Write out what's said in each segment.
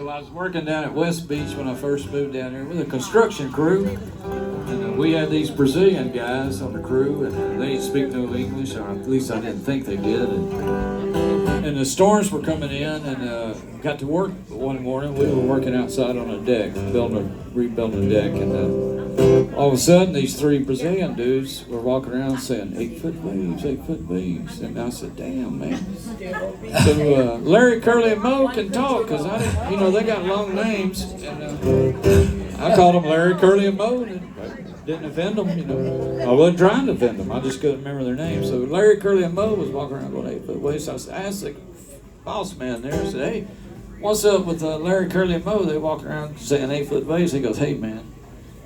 So I was working down at West Beach when I first moved down here with a construction crew. And we had these Brazilian guys on the crew, and they didn't speak no English, or at least I didn't think they did. And the storms were coming in, and got to work one morning. We were working outside on a deck, rebuilding a deck, and all of a sudden, these three Brazilian dudes were walking around saying, 8-foot waves, 8-foot waves. And I said, damn, man. So Larry, Curly, and Moe can talk, because I didn't, they got long names. And I called them Larry, Curly, and Moe, and didn't offend them, I wasn't trying to offend them. I just couldn't remember their names. So Larry, Curly, and Moe was walking around going 8-foot waves. So I asked the boss man there, I said, hey, what's up with Larry, Curly, and Moe? They walk around saying 8-foot waves. He goes, hey, man.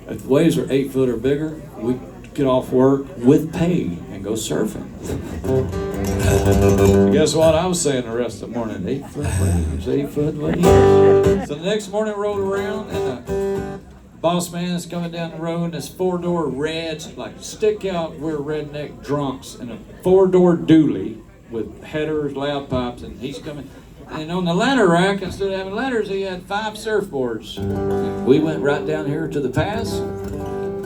If the waves are 8 foot or bigger, we get off work with pay and go surfing. So guess what I was saying the rest of the morning? 8-foot waves, 8-foot waves. So the next morning rolled around, and the boss man is coming down the road, and this 4-door Reds, like stick out, we're redneck drunks, in a 4-door dually with headers, loud pipes, and he's coming. And on the ladder rack, instead of having ladders, he had 5 surfboards. We went right down here to the pass. I'm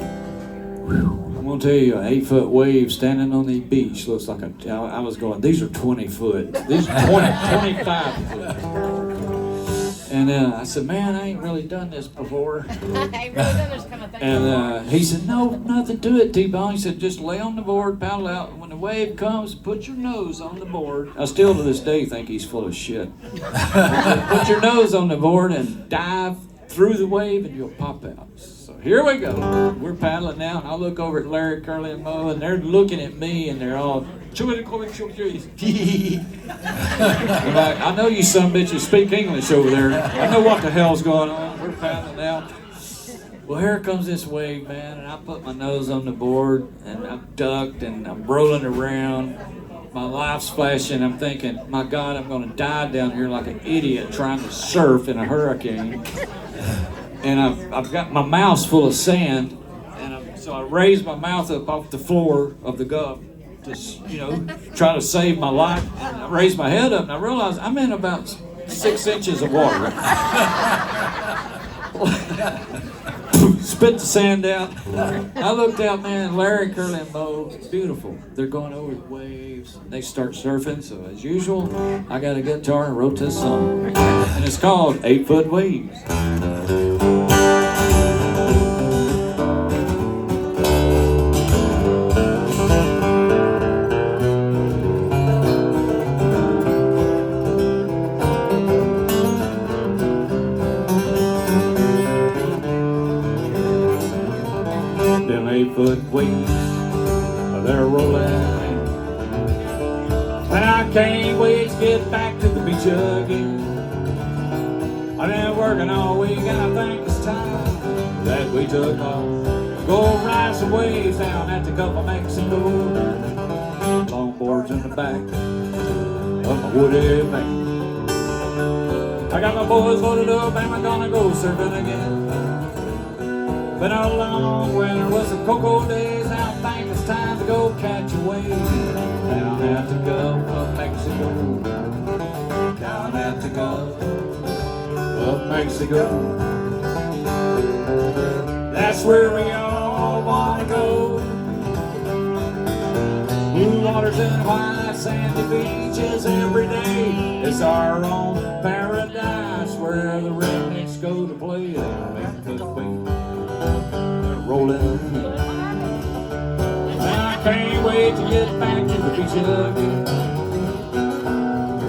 going to tell you, an 8-foot wave standing on the beach looks like I was going, these are 20 foot. These are 25 foot. And I said, man, I ain't really done this before. I ain't really done this kind of thing. And he said, no, nothing to it, T-Bone. He said, just lay on the board, paddle out. When the wave comes, put your nose on the board. I still to this day think he's full of shit. Put your nose on the board and dive through the wave and you'll pop out. So here we go. We're paddling now, and I look over at Larry, Curly, and Moe, and they're looking at me, and they're all, I'm like, I know you some bitches speak English over there. I know what the hell's going on. We're paddling out. Well, here comes this wave, man, and I put my nose on the board, and I'm ducked, and I'm rolling around. My life's flashing. I'm thinking, my God, I'm going to die down here like an idiot trying to surf in a hurricane. And I've got my mouth full of sand, and so I raised my mouth up off the floor of the Gulf to, try to save my life. And I raised my head up, and I realized I'm in about 6 inches of water. Spit the sand out. I looked out, man, Larry, Curly, and Moe, beautiful. They're going over the waves. They start surfing, so as usual, I got a guitar and wrote this song. And it's called 8-Foot Waves. Them 8-foot waves, they're rolling in. And I can't wait to get back to the beach again. I've been working all week, and I think it's time that we took off. Go ride some waves down at the Gulf of Mexico. Longboards in the back of my wooded van. I got my boys loaded up, and we're gonna go surfing again. Been a long winter with some cocoa days. Now I think it's time to go catch a wave. Down at the Gulf of Mexico. Down at the Gulf of Mexico. That's where we all wanna go. Blue waters and white sandy beaches every day. It's our own paradise where the rednecks go to play. Rolling. I can't wait to get back to the beach again.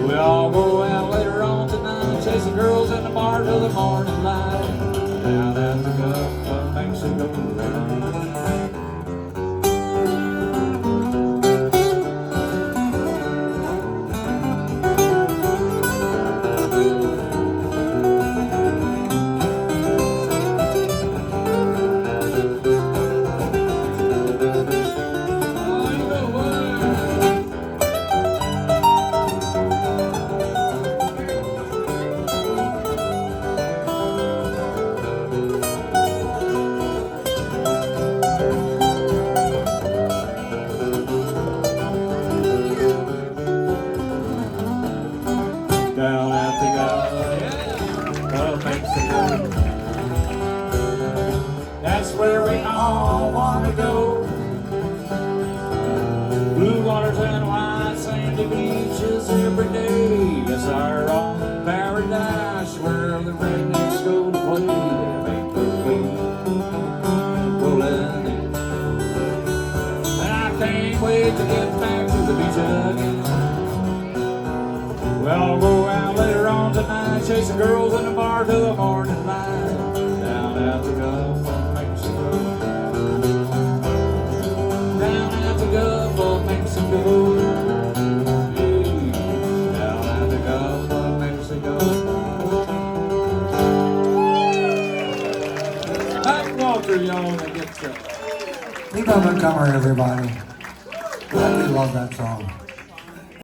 We all go out later on tonight, chasing girls in the bar till the morning light. Down at the Gulf of Mexico. of Mexico. That's where we all want to go. Blue waters and white sandy beaches every day. It's our own paradise where the rednecks go to play. They make the way, pulling in. And I can't wait to get back to the beach again. Well, I'll go out later on tonight, chasing girls in the bar till the morning light. Down at the Gulf of Mexico. Down at the Gulf of Mexico. Hey, down at the Gulf of Mexico. Mike Walter, y'all, that gets Leave Montgomery, everybody. I do love that song.